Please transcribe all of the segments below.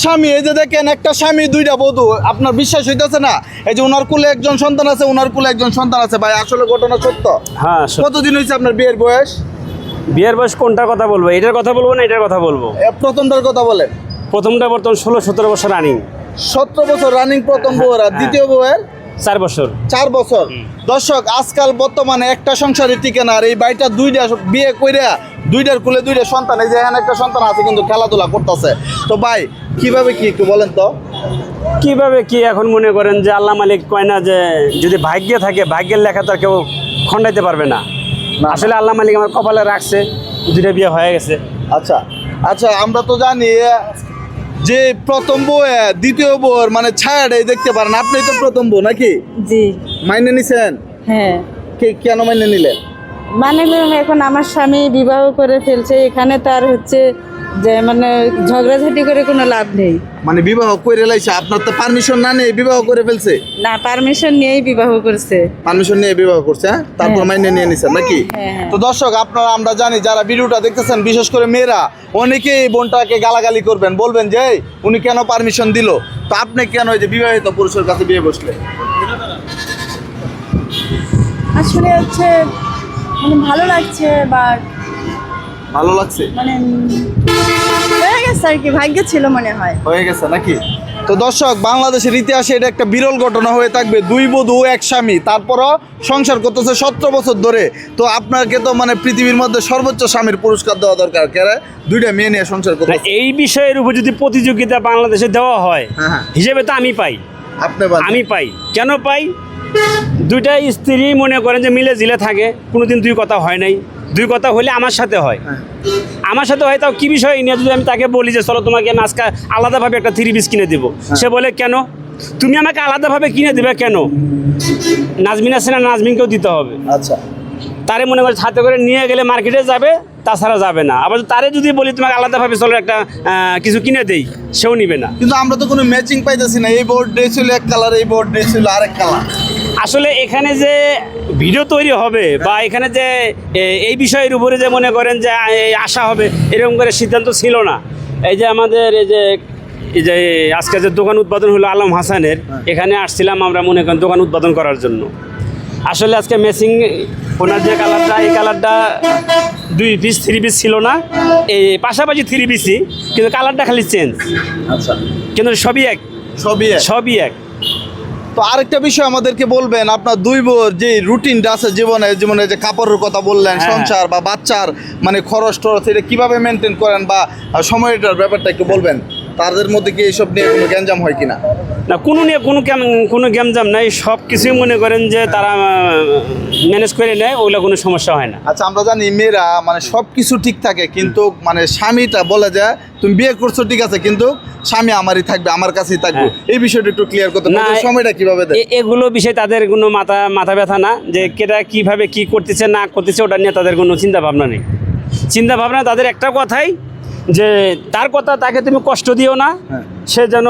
স্বামী, এই যে দেখেন একটা স্বামী দুইটা বধূ, আপনার বিশ্বাস হইতেছে না? এই যে ওনার কুলে একজন সন্তান আছে, ওনার কুলে একজন সন্তান আছে। ভাই আসলে ঘটনা সত্য? হ্যাঁ। কতদিন হয়েছে আপনার বিয়ের বয়স? বিয়ের বয়স কোনটার কথা বলবো, এটার কথা বলবো না এটার কথা বলবো? প্রথমটার কথা বলেন। প্রথমটা বর্তমান 16-17 বছর রানিং। 17 বছর রানিং প্রথম বউয়ের, আর দ্বিতীয় বউয়ের 4 বছর। 4 বছর। দর্শক, আজকাল বর্তমানে একটা সংসারে টিকে না, আর এই বাড়িটা দুইটা বিয়ে কইরা দুইটার কুলে দুইটা সন্তান, এই যে এখানে একটা সন্তান আছে কিন্তু খেলাধুলা করতেছে। তো ভাই কিভাবে কি একটু বলেন তো? কিভাবে কি এখন মনে করেন যে আল্লাহ মালিক কয় না যে যদি ভাগ্যে থাকে, ভাগ্যের লেখা তো আর কেউ খণ্ডাইতে পারবে না। আসলে আল্লাহ মালিক আমার কপালে রাখছে, দুইটা বিয়ে হয়ে গেছে। আচ্ছা আচ্ছা, আমরা তো জানি যে প্রথম বউ দ্বিতীয় বউর মানে ছায়াটাই দেখতে পারেন। আপনি তো প্রথম বউ নাকি? জি। মাইনে নিছেন? হ্যাঁ। কেন মাইনে নিলেন? মানে এখন আমার স্বামী বিবাহ করে ফেলছে, এখানে তার হচ্ছে যে মানে ঝগড়াঝাটি করে কোনো লাভ নেই। মানে বিবাহ করে লাইছে, আপনার তো পারমিশন না নেই বিবাহ করে ফেলছে? না, পারমিশন নিয়েই বিবাহ করছে। পারমিশন নিয়ে বিবাহ করছে, হ্যাঁ? তারপর মাইনে নিয়ে নিছেন নাকি? হ্যাঁ। তো দর্শক, আপনারা আমরা জানি যারা ভিডিওটা দেখতেছেন, বিশেষ করে মেয়েরা, অনেকেই বোনটাকে গালাগালি করবেন, বলবেন যে এই উনি কেন পারমিশন দিল। তো আপনি কেন এই যে বিবাহিত পুরুষের কাছে বিয়ে বসলেন? আসলে হচ্ছে মানে ভালো লাগছে বা ভালো লাগছে, মানে হয়ে গেছে আর কি, ভাগ্য ছিল মনে হয়। হয়ে গেছে নাকি? তো দর্শক, বাংলাদেশের ইতিহাসে এটা একটা বিরল ঘটনা হয়ে থাকবে। দুই বধূ এক স্বামী, তারপরও সংসার করতেছে 17 বছর ধরে। তো আপনাকে তো মানে পৃথিবীর মধ্যে সর্বোচ্চ স্বামীর পুরস্কার দেওয়া দরকার। কেন দুইটা মেয়ে নিয়ে সংসার করতে? এই বিষয়ের উপর যদি প্রতিযোগিতা বাংলাদেশে দেওয়া হয়, হ্যাঁ। হিসেবে তো আমি পাই। আপনি আমি পাই কেন পাই? দুইটা স্ত্রী মনে করেন যে মিলে জিলে থাকে, কোনোদিন দুই কথা হয় নাই। দুই কথা হলে আমার সাথে হয়, আমার সাথে হয়। তাও কি বিষয় নিয়ে যদি আমি তাকে বলি যে চলো তোমাকে আমি আজকে আলাদাভাবে একটা 3 পিস কিনে দেবো, সে বলে কেন তুমি আমাকে আলাদাভাবে কিনে দেবে কেন? নাজমিন আছে না, নাজমিনকেও দিতে হবে। আচ্ছা, তারে মনে করে হাতে করে নিয়ে গেলে মার্কেটে যাবে, তাছাড়া যাবে না। আবার তারে যদি বলি তোমাকে আলাদাভাবে চলো একটা কিছু কিনে দেই, সেও নিবে না। কিন্তু আমরা তো কোনো ম্যাচিং পাইতেছি না। এই বোর্ড ড্রেস ছিল এক কালার, এই বোর্ড ড্রেস ছিল আরেক কালার। আসলে এখানে যে ভিডিও তৈরি হবে বা এখানে যে এই বিষয়ের উপরে যে মনে করেন যে আশা হবে, এরকম করে সিদ্ধান্ত ছিল না। এই যে আমাদের এই যে আজকে যে দোকান উদ্বোধন হলো আলম হাসানের, এখানে আসছিলাম আমরা মনে করেন দোকান উদ্বোধন করার জন্য। আসলে আজকে ম্যাচিং ওনার যে কালারটা, এই কালারটা 2 পিস 3 পিস ছিল না, এই পাশাপাশি 3 পিসই, কিন্তু কালারটা খালি চেঞ্জ। আচ্ছা, কিন্তু সবই এক, সবই এক। তো আরেকটা বিষয় আমাদেরকে বলবেন, আপনার দুই বোর যে রুটিনটা আছে জীবনে যে কাপড়ের কথা বললেন, সংসার বা বাচ্চার মানে খরচ টরচ, এটা কিভাবে মেনটেন করেন বা সময়টার ব্যাপারটা একটু বলবেন। তাদের মধ্যে কি এইসব নিয়ে কোনো গ্যাঞ্জাম হয় কিনা? না, কোনো গ্যামজাম নাই, সব কিছুই মনে করেন যে তারা ম্যানেজ করে নেয়, ওগুলো কোনো সমস্যা হয় না। আচ্ছা, আমরা জানি মেয়েরা মানে সব কিছু ঠিক থাকে, কিন্তু মানে স্বামীটা বলে যায় তুমি বিয়ে করছো ঠিক আছে, কিন্তু স্বামী আমারই থাকবে, আমার কাছেই থাকবে। এই বিষয়টা একটু ক্লিয়ার করতে না, সময়টা কিভাবে দেয়? এগুলো বিষয় তাদের কোনো মাথা ব্যথা না, যে কেটা কিভাবে কি করতেছে না করতেছে, ওটা নিয়ে তাদের কোনো চিন্তা ভাবনা নেই। চিন্তা ভাবনা তাদের একটা কথাই, যে তার কথা তাকে তুমি কষ্ট দিও না, সে যেন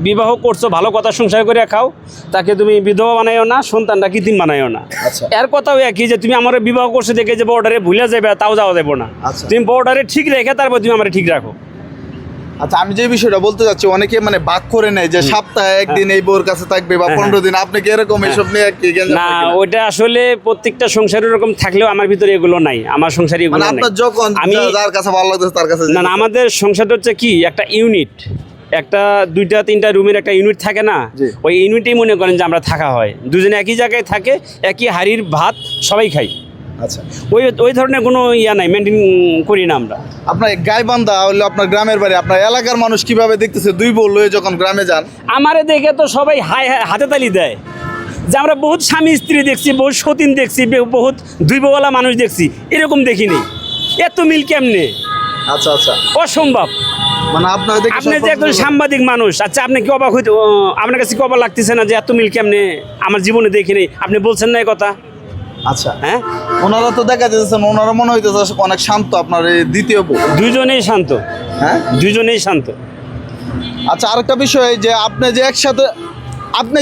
বিবাহ করছো ভালো কথা সংসার করে খাও, তাকে তুমি বিধবা বানাইও না, সন্তানটা কৃত্রিম বানাইও না। এর কথাও একই, যে তুমি আমার বিবাহ করছো দেখে যে বর্ডারে ভুলে যাবে, তাও যাওয়া যাবো না। তুমি বর্ডারে ঠিক রেখে তারপর তুমি আমার ঠিক রাখো। আচ্ছা, আমি যে বিষয়টা বলতে চাচ্ছি, অনেকে মানে ভাগ করে নেয় যে সপ্তাহে একদিন এই বউর কাছে থাকবে বা 15 দিন। আপনি কি এরকম এইসব নিয়ে কি গ্যাঞ্জাম? না, ওইটা আসলে প্রত্যেকটা সংসারের এরকম থাকলেও আমার ভিতরে এগুলো নাই, আমার সংসারে এগুলো নাই। আপনার যখন আমি যার কাছে ভালো লাগতেছে তার কাছে না, আমাদের সংসারটা হচ্ছে কি একটা ইউনিট, একটা 2-3টা রুমের একটা ইউনিট থাকে না, ওই ইউনিটেই মনে করেন যে আমরা থাকা হয়, দুজনে একই জায়গায় থাকে, একই হাড়ির ভাত সবাই খাই। আচ্ছা, ওই ধরনের কোনো নাই, মেনটেন করি না আমরা। আপনার গাইবান্ধা হলো আপনার গ্রামের বাড়ি, আপনার এলাকার মানুষ কিভাবে দেখতেছে দুই বউ লয়ে যখন গ্রামে যান? আমারে দেখে তো সবাই হাতে তালি দেয়, যে আমরা বহুত স্বামী স্ত্রী দেখছি, বহুত সতীন দেখছি, বহুত দুই বউওয়ালা মানুষ দেখছি, এরকম দেখিনি। এত মিল কেমনে? আচ্ছা আচ্ছা, অসম্ভব। মানে আপনি যে একজন সাংবাদিক মানুষ, আচ্ছা আপনি কি অবাক হইতে, আপনার কাছে কি অবাক লাগতেছে না যে এত মিল কেমনে আমার জীবনে দেখিনি? আপনি বলছেন না এই কথা? আচ্ছা, হ্যাঁ, ওনারা তো দেখা যাচ্ছে, ওনারা মনে হইতেছে অনেক শান্ত। আপনার এই দ্বিতীয় বউ দুজনেই শান্ত, হ্যাঁ দুজনেই শান্ত। আচ্ছা, আরেকটা বিষয় যে আপনি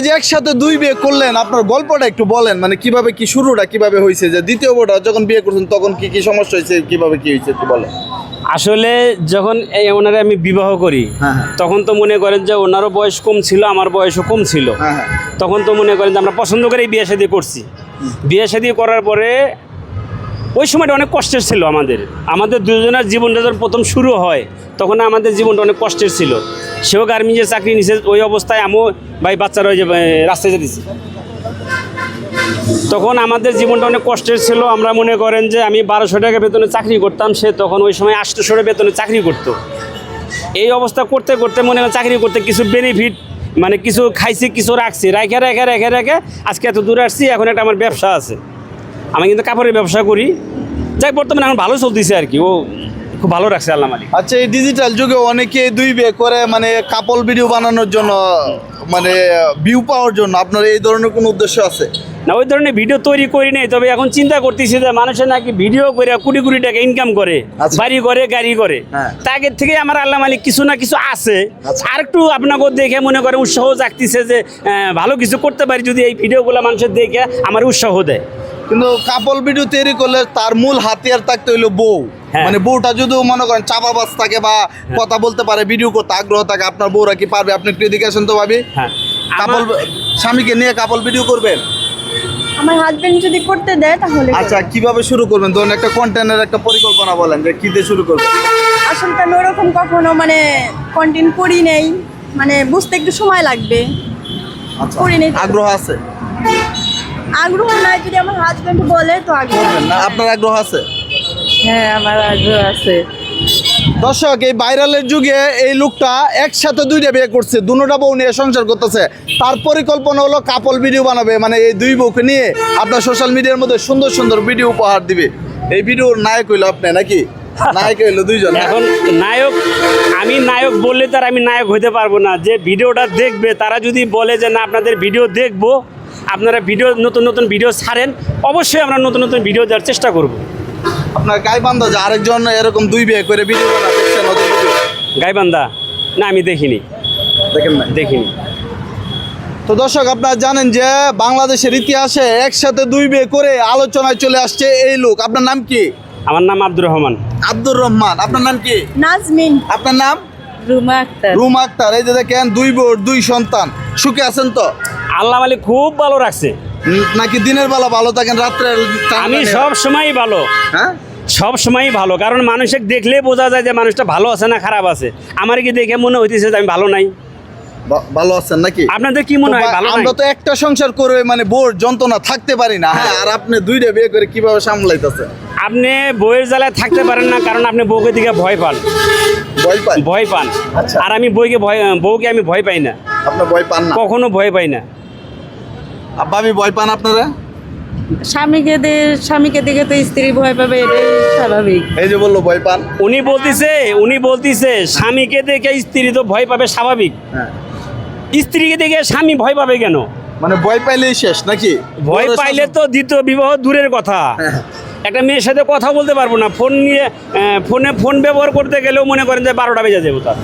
যে একসাথে দুই বিয়ে করলেন, আপনার গল্পটা একটু বলেন, মানে কিভাবে কি শুরুটা কিভাবে হয়েছে, যে দ্বিতীয় বউটা যখন বিয়ে করছেন তখন কি কি সমস্যা হয়েছে, কিভাবে কি হয়েছে একটু বলেন। আসলে যখন ওনারা আমি বিবাহ করি হ্যাঁ, হ্যাঁ। তখন তো মনে করেন যে ওনারও বয়স কম ছিল, আমার বয়সও কম ছিল। হ্যাঁ, হ্যাঁ। তখন তো মনে করেন যে আমরা পছন্দ করেই বিয়ে শাদী করছি। বিয়ে শাদী করার পরে ওই সময়টা অনেক কষ্টের ছিল আমাদের দুজনের জীবনটা যখন প্রথম শুরু হয় তখন আমাদের জীবনটা অনেক কষ্টের ছিল। সেও গার্মেন্টসের চাকরি নিছে, ওই অবস্থায় আমিও ভাই বাচ্চারা ওই যে রাস্তায় যেতেছি। তখন আমাদের জীবনটা অনেক কষ্টের ছিল। আমরা মনে করেন যে আমি 1200 টাকা বেতনে চাকরি করতাম, সে তখন ওই সময় 800 টাকা বেতনে চাকরি করতো। এই অবস্থা করতে করতে মনে হয় চাকরি করতে কিছু বেনিফিট মানে কিছু খাইছি, কিছু রাখছি, রেখে আজকে এত দূরে আসছি। এখন একটা আমার ব্যবসা আছে, আমি কিন্তু কাপড়ের ব্যবসা করি। যাই বর্তমানে এখন ভালো চলতেছে আর কি, ও খুব ভালো রাখছে আল্লাহ মালিক। আচ্ছা, এই ডিজিটাল যুগে অনেকে দুই বিয়ে করে মানে কাপল ভিডিও বানানোর জন্য, মানে ভিউ পাওয়ার জন্য। আপনার এই ধরনের কোনো উদ্দেশ্য আছে? না, ওই ধরনের ভিডিও তৈরি করি নাই, তবে এখন চিন্তা করতেছি যে মানুষের নাকি ভিডিও করে কোটি কোটি টাকা ইনকাম করে, আচ্ছা। বাড়ি করে, গাড়ি করে। হ্যাঁ। তাকে থেকে আমার আল্লাহ মালিক কিছু না কিছু আছে। আচ্ছা। আর একটু আপনাকে দেখে মনে করে উৎসাহ জাগতেছে যে ভালো কিছু করতে পারি যদি এই ভিডিওগুলো মানুষের দেখে আমার উৎসাহ দেয়। কিন্তু কাপল ভিডিও তৈরি করলে তার মূল হাতিয়ার থাকতে হইলো বউ। হ্যাঁ। মানে বউটা যদি মনে করেন চাপাবাজ থাকে বা কথা বলতে পারে, ভিডিও করতে আগ্রহ থাকে, আপনার বউরা কি পারবে? আপনি একটু এদিকে আসেন তো ভাবি। হ্যাঁ, কাপল স্বামীকে নিয়ে কাপল ভিডিও করবেন? আমার হাজবেন্ড যদি করতে দেয় তাহলে আচ্ছা, করব। কিভাবে শুরু করবেন? ধরুন একটা কন্টেন্টের একটা পরিকল্পনা বলেন যে কি দিয়ে শুরু করবেন। আসলে তো আমি ওরকম কখনো মানে কন্টেন্ট করি নেই, মানে বুঝতে একটু সময় লাগবে। আচ্ছা, করিনি তো। আগ্রহ আছে? আগ্রহ নাই, যদি আমার হাজবেন্ড বলে তো আগ্রহ করবেন না? আছে। আপনার আগ্রহ আছে? হ্যাঁ, আমার আগ্রহ আছে। দর্শক, এই ভাইরালের যুগে এই লোকটা একসাথে দুইটা বিয়ে করছে, দুটোটা বউ নিয়ে সংসার করতেছে। তার পরিকল্পনা হলো কাপল ভিডিও বানাবে, মানে এই দুই বউকে নিয়ে আপনার সোশ্যাল মিডিয়ার মধ্যে সুন্দর সুন্দর ভিডিও উপহার দিবে। এই ভিডিওর নায়ক হইলো আপনি নাকি? নায়ক হইলো দুইজন। এখন নায়ক, আমি নায়ক বললে তার আমি নায়ক হইতে পারবো না। যে ভিডিওটা দেখবে তারা যদি বলে যে না আপনাদের ভিডিও দেখবো, আপনারা ভিডিও নতুন নতুন ভিডিও ছাড়েন, অবশ্যই আমরা নতুন নতুন ভিডিও দেওয়ার চেষ্টা করব। আপনার গাইবান্ধা যে আরেকজন এরকম দুই বিয়ে করে ভিডিও বানাবে, দেখছেন ওদের ভিডিও? গাইবান্ধা না, আমি দেখিনি। দেখেন না? দেখিনি। তো দর্শক, আপনারা জানেন যে বাংলাদেশের ইতিহাসে একসাথে দুই বিয়ে করে আলোচনায় চলে আসছে এই লোক। আপনার নাম কি? আমার নাম আব্দুর রহমান। আব্দুর রহমান। আপনার নাম কি? নাজমিন। আপনার নাম? রুমা আক্তার। রুমা আক্তার। এই যে দেখেন, দুই বোর দুই সন্তান। সুখে আছেন তো? আল্লাহ মালিক খুব ভালো রাখছে। নাকি দিনের বেলা ভালো থাকেন, রাত্রে আমি সব সময়ই ভালো, হ্যাঁ সব সময়ই ভালো। কারণ মানুষকে দেখলে বোঝা যায় যে মানুষটা ভালো আছে না খারাপ আছে। আমার কি দেখে মনে হইতেছে যে আমি ভালো নাই? ভালো আছেন নাকি? আপনাদের কি মনে হয় ভালো নাই? আমরা তো একটা সংসার করে মানে বোর যন্ত্রণা থাকতে পারি না। হ্যাঁ, আর আপনি দুইটা বিয়ে করে কিভাবে সামলাইতেছেন? আপনি বইয়ের জ্বালায় থাকতে পারেন না, কারণ আপনি বউকে দিকে ভয় পান, ভয় পান? ভয় পান। আচ্ছা। আর আমি বউকে আমি ভয় পাই না, আপনি ভয় পান না? কখনো ভয় পাই না। ভাবি ভয় পান আপনারা? স্বামীকে দেখে তো স্ত্রী ভয় পাবে, এটাই স্বাভাবিক। এই যে বললো ভয় পান। উনি বলতিছে স্বামীকে দেখে স্ত্রী তো ভয় পাবে, স্বাভাবিক। হ্যাঁ, স্ত্রীকে দেখে স্বামী ভয় পাবে কেন? মানে ভয় পাইলেই শেষ নাকি? ভয় পাইলে তো দ্বিতীয় বিবাহ দূরের কথা। হ্যাঁ। একটা মেয়ের সাথে কথা বলতে পারবো না, ফোন নিয়ে ফোন ব্যবহার করতে গেলেও মনে করেন যে 12টা বেজে যাবো তার।